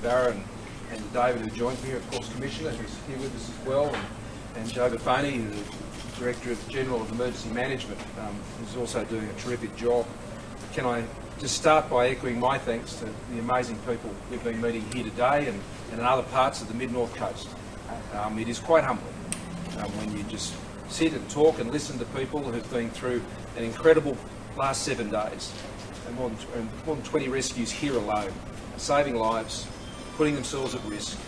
Barra and David, who joined me, of course, Commissioner, who's here with us as well, and Joe Buffoni, the Director General of Emergency Management, who's also doing a terrific job. Can I just start by echoing my thanks to the amazing people we've been meeting here today and in other parts of the Mid-North Coast. It is quite humbling when you just sit and talk and listen to people who've been through an incredible last 7 days, and more than 20 rescues here alone, saving lives, putting themselves at risk,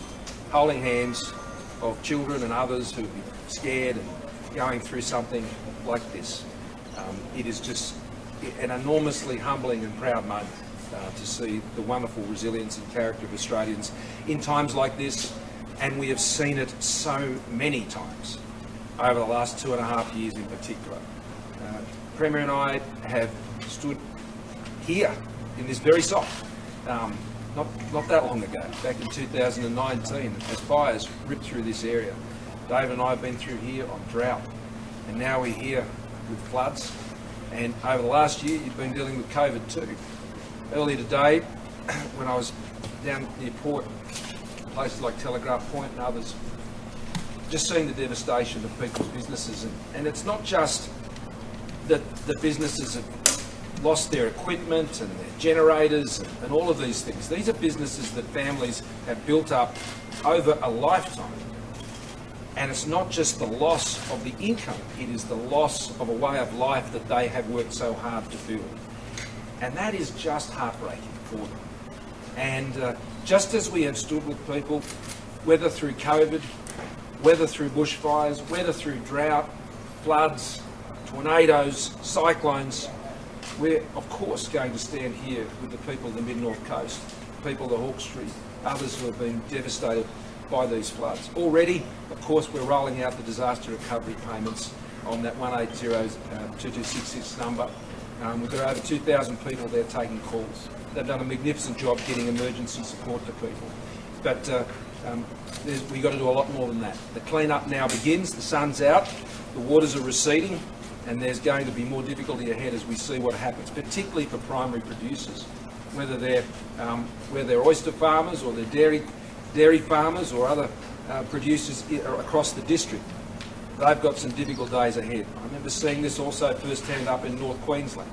holding hands of children and others who've been scared and going through something like this. It is just an enormously humbling and proud moment to see the wonderful resilience and character of Australians in times like this, and we have seen it so many times over the last 2.5 years in particular. Premier and I have stood here in this very site not that long ago, back in 2019, as fires ripped through this area. David and I have been through here on drought, and now we're here with floods. And over the last year, you've been dealing with COVID too. Earlier today, when I was down near port, places like Telegraph Point and others, just seeing the devastation of people's businesses. And it's not just that the businesses have lost their equipment and their generators and all of these things. These are businesses that families have built up over a lifetime. And it's not just the loss of the income, it is the loss of a way of life that they have worked so hard to build. And that is just heartbreaking for them. And just as we have stood with people, whether through COVID, whether through bushfires, whether through drought, floods, tornadoes, cyclones, we're of course going to stand here with the people of the Mid-North Coast, people of the Hawkesbury, others who have been devastated by these floods. Already, of course, we're rolling out the disaster recovery payments on that 180-2266 number. We've got over 2,000 people there taking calls. They've done a magnificent job getting emergency support to people. But we've got to do a lot more than that. The clean-up now begins, the sun's out, the waters are receding, and there's going to be more difficulty ahead as we see what happens, particularly for primary producers, whether they're oyster farmers or they're dairy farmers or other producers across the district. They've got some difficult days ahead. I remember seeing this also firsthand up in North Queensland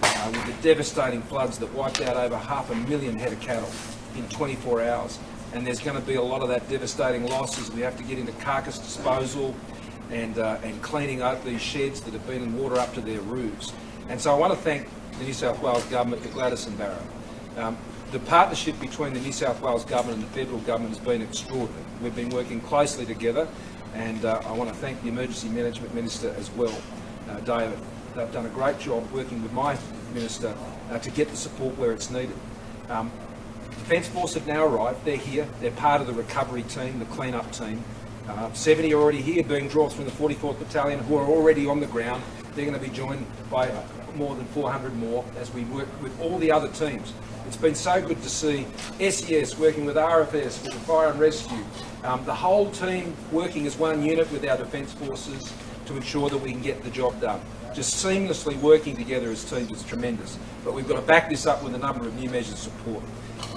with the devastating floods that wiped out over 500,000 head of cattle in 24 hours. And there's going to be a lot of that devastating loss as we have to get into carcass disposal and cleaning up these sheds that have been in water up to their roofs. And so I want to thank the New South Wales Government, Gladys and Barra. The partnership between the New South Wales Government and the Federal Government has been extraordinary. We've been working closely together, and I want to thank the Emergency Management Minister as well, David. They've done a great job working with my Minister to get the support where it's needed. Defence Force have now arrived. They're here. They're part of the recovery team, the clean-up team. 70 are already here, being drawn from the 44th Battalion, who are already on the ground. They're going to be joined by more than 400 more as we work with all the other teams. It's been so good to see SES working with RFS, with the Fire and Rescue, the whole team working as one unit with our Defence Forces to ensure that we can get the job done. Just seamlessly working together as teams is tremendous. But we've got to back this up with a number of new measures of support.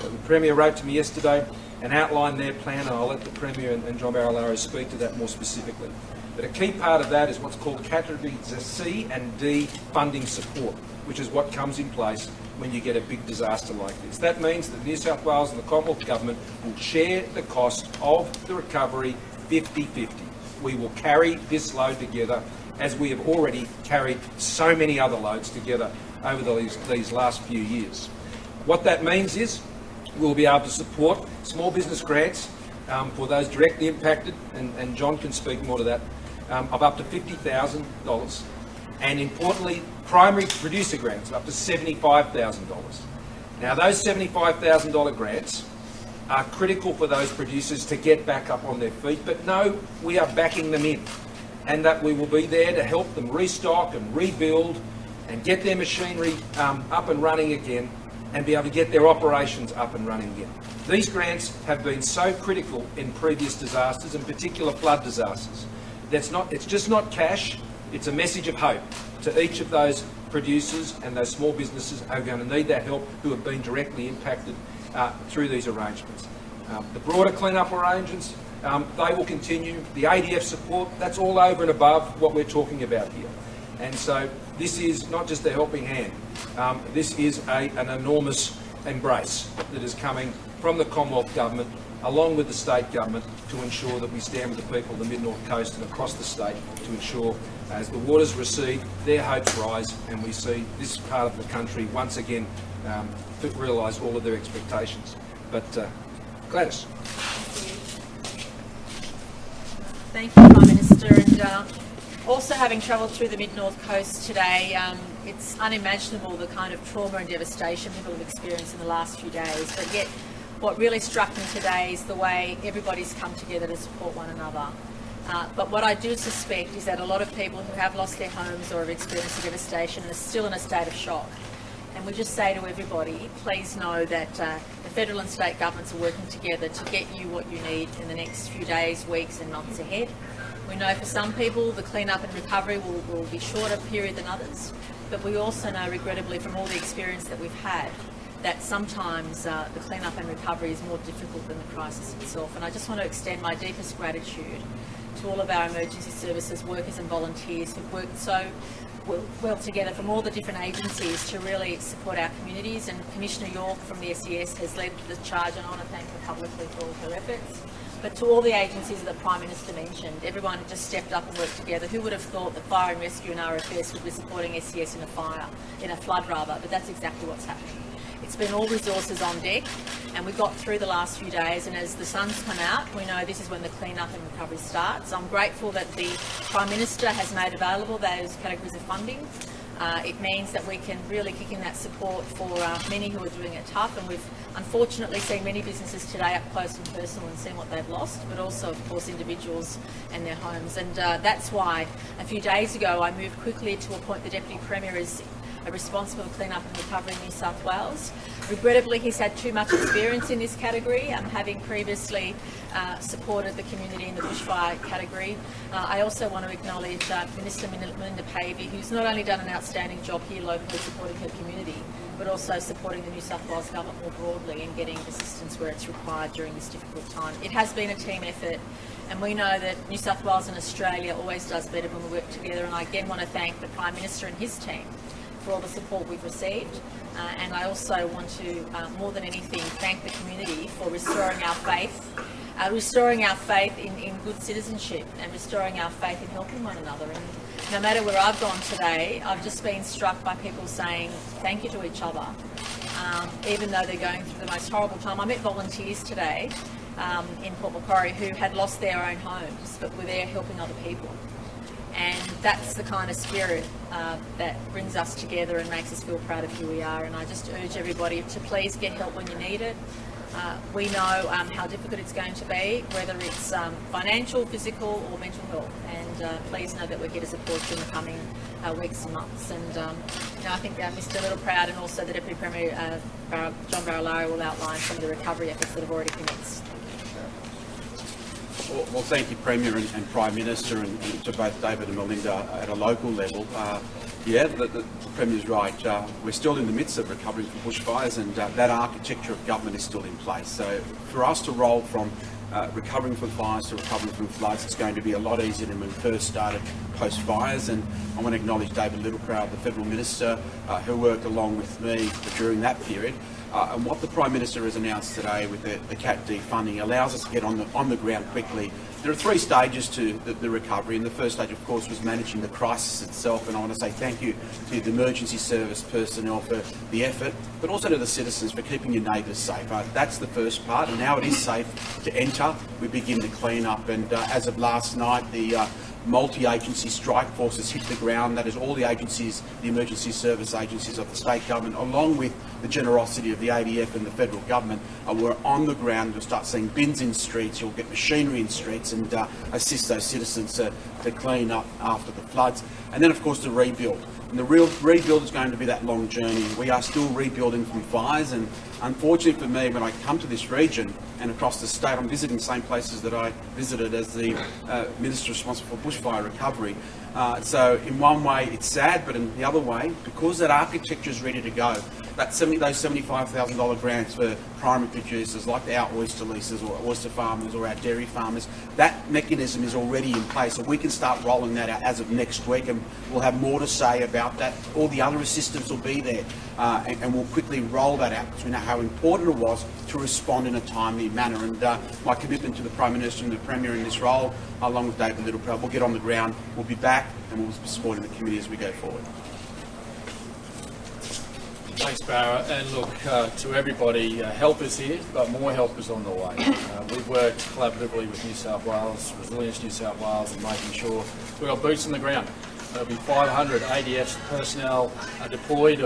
The Premier wrote to me yesterday and outlined their plan, and I'll let the Premier and John Barilaro speak to that more specifically. But a key part of that is what's called Category C and D funding support, which is what comes in place when you get a big disaster like this. That means that New South Wales and the Commonwealth Government will share the cost of the recovery 50-50. We will carry this load together, as we have already carried so many other loads together over these last few years. What that means is we'll be able to support small business grants for those directly impacted, and John can speak more to that, of up to $50,000, and importantly, primary producer grants of up to $75,000. Now, those $75,000 grants are critical for those producers to get back up on their feet, but no, we are backing them in, and that we will be there to help them restock and rebuild and get their machinery up and running again, and be able to get their operations up and running again. These grants have been so critical in previous disasters, in particular flood disasters. It's just not cash, it's a message of hope to each of those producers and those small businesses who are going to need that help, who have been directly impacted through these arrangements. The broader clean-up arrangements, they will continue. The ADF support, that's all over and above what we're talking about here. And so this is not just a helping hand. This is an enormous embrace that is coming from the Commonwealth Government along with the state government to ensure that we stand with the people of the Mid-North Coast and across the state to ensure as the waters recede, their hopes rise and we see this part of the country once again realise all of their expectations. But Gladys. Thank you, Prime Minister. And also having travelled through the Mid-North Coast today, it's unimaginable the kind of trauma and devastation people have experienced in the last few days. But yet, what really struck me today is the way everybody's come together to support one another. But what I do suspect is that a lot of people who have lost their homes or have experienced the devastation are still in a state of shock. And we just say to everybody, please know that the federal and state governments are working together to get you what you need in the next few days, weeks and months ahead. We know for some people the clean-up and recovery will be shorter period than others, but we also know, regrettably, from all the experience that we've had, that sometimes the clean-up and recovery is more difficult than the crisis itself. And I just want to extend my deepest gratitude to all of our emergency services workers and volunteers who've worked so well together from all the different agencies to really support our communities. And Commissioner York from the SES has led the charge, and I want to thank her publicly for all of her efforts. But to all the agencies that the Prime Minister mentioned, everyone had just stepped up and worked together. Who would have thought that Fire and Rescue and RFS would be supporting SES in a flood, but that's exactly what's happening. It's been all resources on deck, and we got through the last few days, and as the sun's come out, we know this is when the clean-up and recovery starts. I'm grateful that the Prime Minister has made available those categories of funding. It means that we can really kick in that support for many who are doing it tough, and we've unfortunately seen many businesses today up close and personal and seen what they've lost, but also, of course, individuals and their homes. And that's why a few days ago I moved quickly to appoint the Deputy Premier as responsible for clean-up and recovery in New South Wales. Regrettably, he's had too much experience in this category, having previously supported the community in the bushfire category. I also want to acknowledge Minister Melinda Pavey, who's not only done an outstanding job here locally supporting her community, but also supporting the New South Wales Government more broadly and getting assistance where it's required during this difficult time. It has been a team effort, and we know that New South Wales and Australia always does better when we work together, and I again want to thank the Prime Minister and his team for all the support we've received. And I also want to, more than anything, thank the community for restoring our faith in good citizenship and restoring our faith in helping one another. And no matter where I've gone today, I've just been struck by people saying thank you to each other, even though they're going through the most horrible time. I met volunteers today in Port Macquarie who had lost their own homes, but were there helping other people. And that's the kind of spirit that brings us together and makes us feel proud of who we are. And I just urge everybody to please get help when you need it. We know how difficult it's going to be, whether it's financial, physical or mental health. And please know that we're here to support you in the coming weeks and months. And I think Mr Littleproud and also the Deputy Premier, John Barilaro, will outline some of the recovery efforts that have already commenced. Well, thank you, Premier and Prime Minister, and to both David and Melinda at a local level. The Premier's right. We're still in the midst of recovering from bushfires, and that architecture of government is still in place. So for us to roll from recovering from fires to recovering from floods, it's going to be a lot easier than when we first started post-fires. And I want to acknowledge David Littleproud, the Federal Minister, who worked along with me during that period. And what the Prime Minister has announced today with the Cat D funding allows us to get on the ground quickly. There are three stages to the recovery, and the first stage, of course, was managing the crisis itself. And I want to say thank you to the emergency service personnel for the effort, but also to the citizens for keeping your neighbours safe. That's the first part, and now it is safe to enter. We begin to clean up, and as of last night, the multi-agency strike force has hit the ground. That is all the agencies, the emergency service agencies of the state government, along with the generosity of the ADF and the federal government, we're on the ground. You'll start seeing bins in streets, you'll get machinery in streets, and assist those citizens to clean up after the floods. And then, of course, the rebuild. And the real rebuild is going to be that long journey. We are still rebuilding from fires, and unfortunately for me, when I come to this region and across the state, I'm visiting the same places that I visited as the Minister responsible for bushfire recovery. So in one way it's sad, but in the other way, because that architecture is ready to go, those $75,000 grants for primary producers like our oyster leases or oyster farmers or our dairy farmers, that mechanism is already in place, and we can start rolling that out as of next week, and we'll have more to say about that. All the other assistance will be there, and we'll quickly roll that out because we know how important it was to respond in a timely manner. And my commitment to the Prime Minister and the Premier in this role, along with David Littleproud, we'll get on the ground, we'll be back, and we'll be supporting the committee as we go forward. Thanks, Barra. And look, to everybody, help is here, but more help is on the way. We've worked collaboratively with New South Wales, Resilience New South Wales, and making sure we've got boots on the ground. There'll be 500 ADF personnel deployed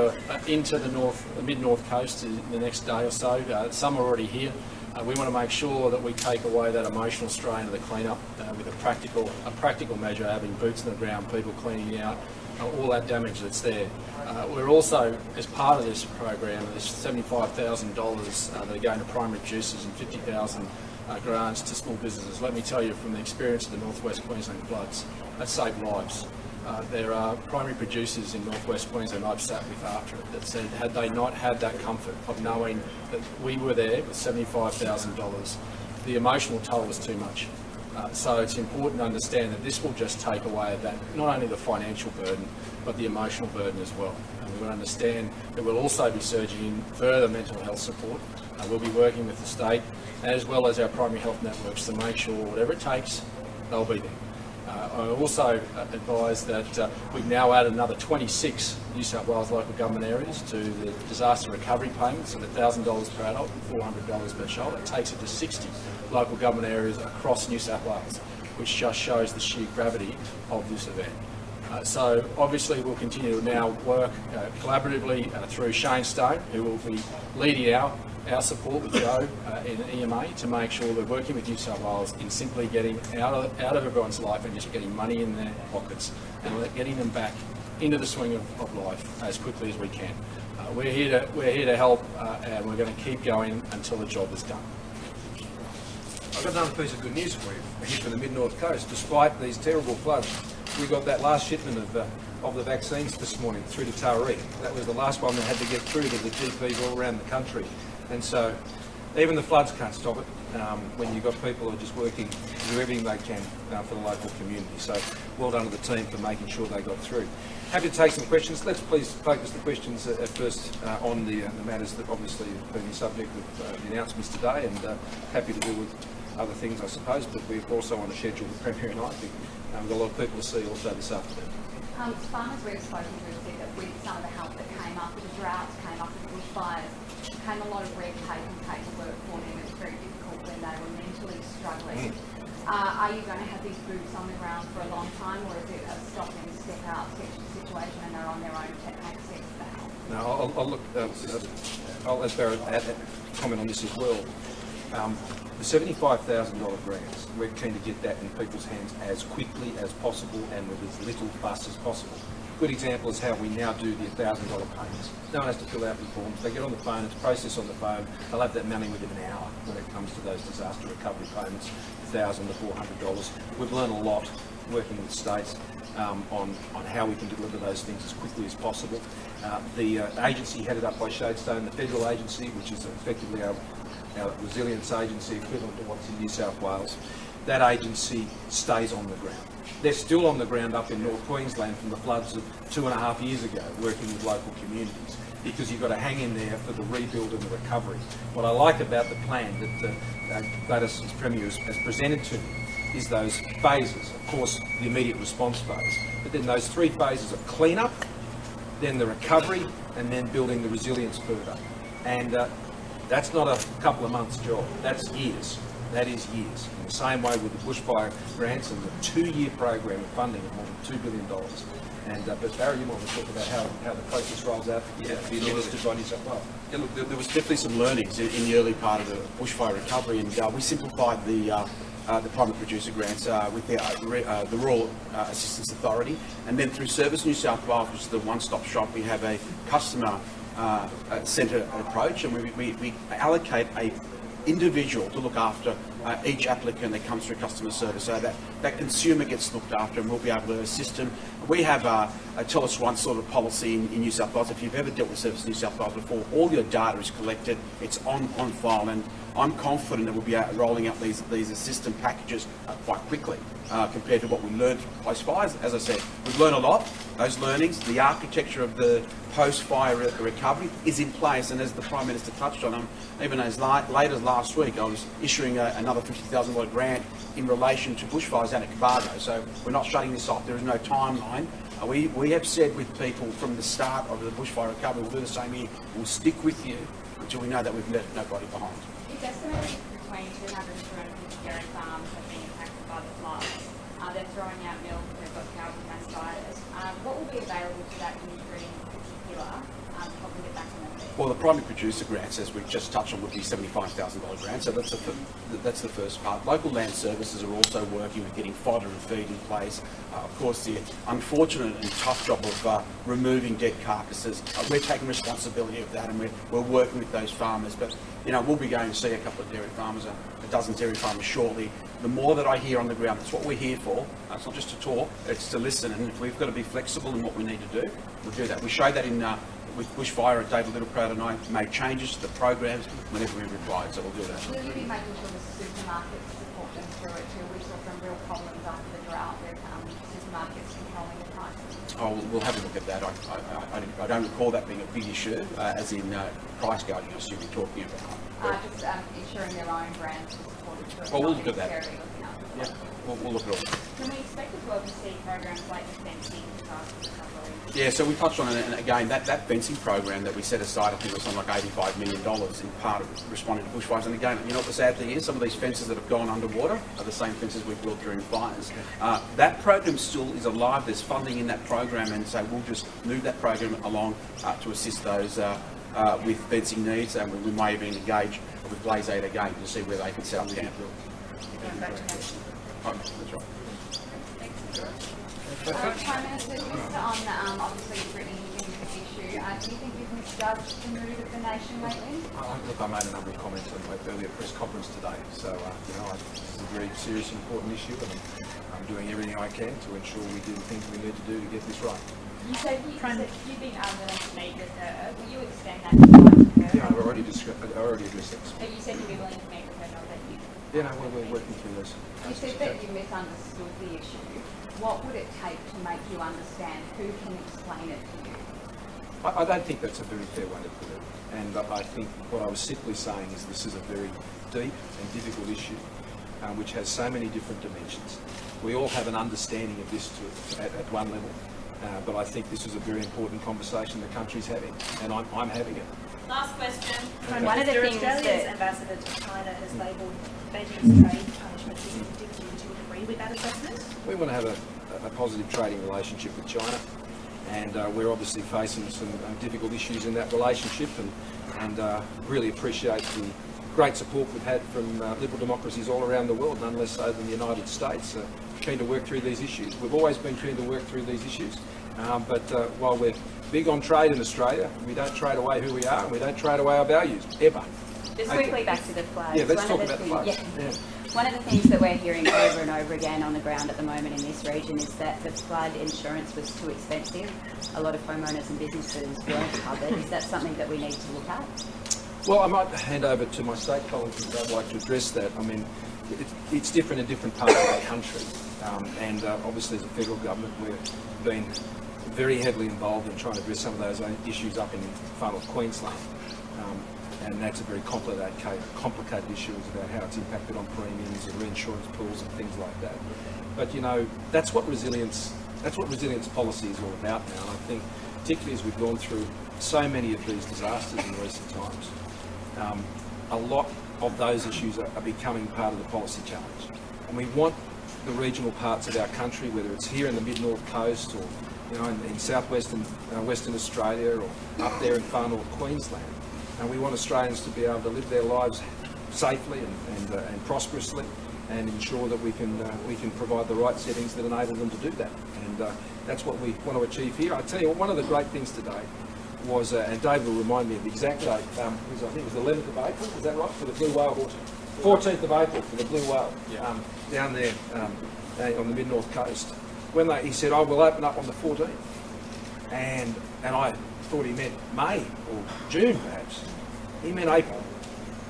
into the mid-north coast in the next day or so. Some are already here. We want to make sure that we take away that emotional strain of the clean-up with a practical measure, having boots on the ground, people cleaning out all that damage that's there. We're also, as part of this program, there's $75,000 that are going to primary producers and $50,000 grants to small businesses. Let me tell you, from the experience of the Northwest Queensland floods, that saved lives. There are primary producers in Northwest Queensland I've sat with after it that said, had they not had that comfort of knowing that we were there with $75,000, the emotional toll was too much. So it's important to understand that this will just take away that, not only the financial burden, but the emotional burden as well. And we will understand that we'll also be surging in further mental health support. We'll be working with the state, as well as our primary health networks, to make sure whatever it takes, they'll be there. I also advise that we've now added another 26 New South Wales local government areas to the disaster recovery payments of $1,000 per adult and $400 per child. It takes it to 60 local government areas across New South Wales, which just shows the sheer gravity of this event. So obviously we'll continue to now work collaboratively through Shane Stone, who will be leading our support with Joe in EMA to make sure we're working with New South Wales in simply getting out of everyone's life and just getting money in their pockets and getting them back into the swing of life as quickly as we can. We're here to help, and we're going to keep going until the job is done. I've got another piece of good news for you here from the mid-north coast. Despite these terrible floods, we got that last shipment of the vaccines this morning through to Taree. That was the last one that had to get through to the GPs all around the country. And so even the floods can't stop it when you've got people who are just working to do everything they can for the local community. So well done to the team for making sure they got through. Happy to take some questions. Let's please focus the questions at first on the matters that obviously have been the subject of the announcements today, and happy to deal with other things, I suppose, but we're also on a schedule with Premier and I think we've got a lot of people to see also this afternoon. Farmers we've spoken to have said that with some of the help that came up, the droughts came up, the bushfires, came a lot of red tape and paperwork for them. It was very difficult when they were mentally struggling. Are you going to have these boots on the ground for a long time, or is it a stop and step out situation and they're on their own to access the help? No, I'll look. I'll let Barrett comment on this as well. The $75,000 grants, we're keen to get that in people's hands as quickly as possible and with as little fuss as possible. Good example is how we now do the $1,000 payments. No one has to fill out the forms. They get on the phone, it's processed on the phone. They'll have that money within an hour when it comes to those disaster recovery payments, $1,000 to $400. We've learned a lot working with states on how we can deliver those things as quickly as possible. The agency headed up by Shadestone, the federal agency, which is effectively our resilience agency equivalent to what's in New South Wales, that agency stays on the ground. They're still on the ground up in North Queensland from the floods of 2.5 years ago, working with local communities, because you've got to hang in there for the rebuild and the recovery. What I like about the plan that Gladys as Premier has presented to me is those phases. Of course, the immediate response phase, but then those 3 phases of clean-up, then the recovery, and then building the resilience further. And that's not a couple of months' job, that's years. That is years. In the same way with the bushfire grants and the 2-year program of funding of more than $2 billion. And but Barry, you want to talk about how the process rolls out to be administered by New South Wales? Yeah, look, there was definitely some learnings in the early part of the bushfire recovery, and we simplified the primary producer grants with the Rural Assistance Authority, and then through Service New South Wales, which is the one-stop shop, we have a customer centre approach, and we allocate a individual to look after each applicant that comes through customer service, so that consumer gets looked after, and we'll be able to assist them. We have a tell us once sort of policy in New South Wales. If you've ever dealt with Service New South Wales before, all your data is collected, it's on file, and I'm confident that we'll be rolling out these assistant packages quite quickly compared to what we learned post-fires. As I said, we've learned a lot. Those learnings, the architecture of the post-fire recovery is in place, and as the Prime Minister touched on, even as late as last week, I was issuing another $50,000 grant in relation to bushfires down at Cabargo. So we're not shutting this off. There is no timeline. We have said with people from the start of the bushfire recovery, we'll do the same here. We'll stick with you until we know that we've left nobody behind. It's estimated between 200 and 250 dairy farms have been impacted by the floods. They're throwing out milk, they've got cows with mastitis. What will be available to that industry in particular to help them get back on their feet? Well, the primary producer grants, as we just touched on, would be $75,000 grant, so that's the first part. Local land services are also working with getting fodder and feed in place. Of course, the unfortunate and tough job of removing dead carcasses, we're taking responsibility of that, and we're working with those farmers. But we'll be going to see a couple of dairy farmers, a dozen dairy farmers shortly. The more that I hear on the ground, that's what we're here for. It's not just to talk, it's to listen, and if we've got to be flexible in what we need to do, we'll do that. We showed that in with bushfire. David Littleproud and I made changes to the programs whenever we required, so we'll do that. Will you be making sure the supermarkets support them through it too? We saw some real problems after the drought with supermarkets controlling the prices. Oh, we'll have a look at that. I don't recall that being a big issue, as in price gouging, I assume you're talking about. Just ensuring their own brands are supported through it. Well, we'll look at that. Yeah, we'll look at all. Can we expect as well to see programs like the fencing, disaster recovery? Yeah, so we touched on it, and again, that fencing program that we set aside, I think it was something like $85 million in part of responding to bushfires. And again, what the sad thing is, some of these fences that have gone underwater are the same fences we built during fires. That program still is alive. There's funding in that program, and so we'll just move that program along to assist those with fencing needs, and we may even engage with Blaze 8 again to see where they can set up camp. That's right. Prime Minister, just on obviously you've written into the issue, do you think you've misjudged the mood of the nation lately? Look, I made a number of comments on my earlier press conference today, so this is a very serious, important issue, and I'm doing everything I can to ensure we do the things we need to do to get this right. You said you've been willing to meet with her. Will you extend that invite to her? Yeah, I already addressed this. But you said you'd be willing to meet with her, not that you... Yeah, no, we're working through this. You said that you misunderstood the issue. What would it take to make you understand? Who can explain it to you? I don't think that's a very fair way to put it. And I think what I was simply saying is this is a very deep and difficult issue which has so many different dimensions. We all have an understanding of this at one level, but I think this is a very important conversation the country's having, and I'm having it. Last question. One of the things Australia's ambassador to China has labelled Beijing's trade punishments as indicative. Do you agree with that assessment? We want to have a positive trading relationship with China, and we're obviously facing some difficult issues in that relationship, and really appreciate the great support we've had from liberal democracies all around the world, none less so than the United States. Keen to work through these issues. We've always been keen to work through these issues, but while we're big on trade in Australia, we don't trade away who we are, and we don't trade away our values, ever. Just quickly back to the flags. Yeah, let's talk about the flags. Yeah. One of the things that we're hearing over and over again on the ground at the moment in this region is that the flood insurance was too expensive. A lot of homeowners and businesses weren't covered. Is that something that we need to look at? Well, I might hand over to my state colleagues if they'd like to address that. I mean, it's different in different parts of the country, and obviously as a federal government we've been very heavily involved in trying to address some of those issues up in far north Queensland. And that's a very complicated issue about how it's impacted on premiums and reinsurance pools and things like that. But that's what resilience policy is all about now. And I think, particularly as we've gone through so many of these disasters in recent times, a lot of those issues are becoming part of the policy challenge. And we want the regional parts of our country, whether it's here in the mid-north coast or in southwestern Western Australia or up there in far north Queensland. And we want Australians to be able to live their lives safely and prosperously, and ensure that we can provide the right settings that enable them to do that. And that's what we want to achieve here. I tell you, one of the great things today was, and Dave will remind me of the exact date, I think it was the 11th of April, is that right, for the blue whale horse? 14th of April for the Blue Whale, down there on the mid-north coast. He said, "I will open up on the 14th," and I thought he meant May or June perhaps. He meant April,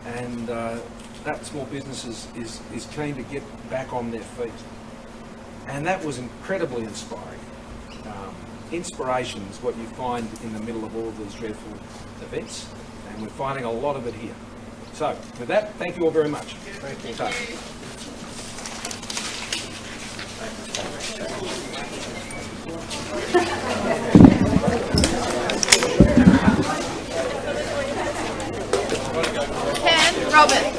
and that small business is keen to get back on their feet, and that was incredibly inspiring. Inspiration is what you find in the middle of all of these dreadful events, and we're finding a lot of it here. So, with that, thank you all very much. Thank you. Ken, Robert.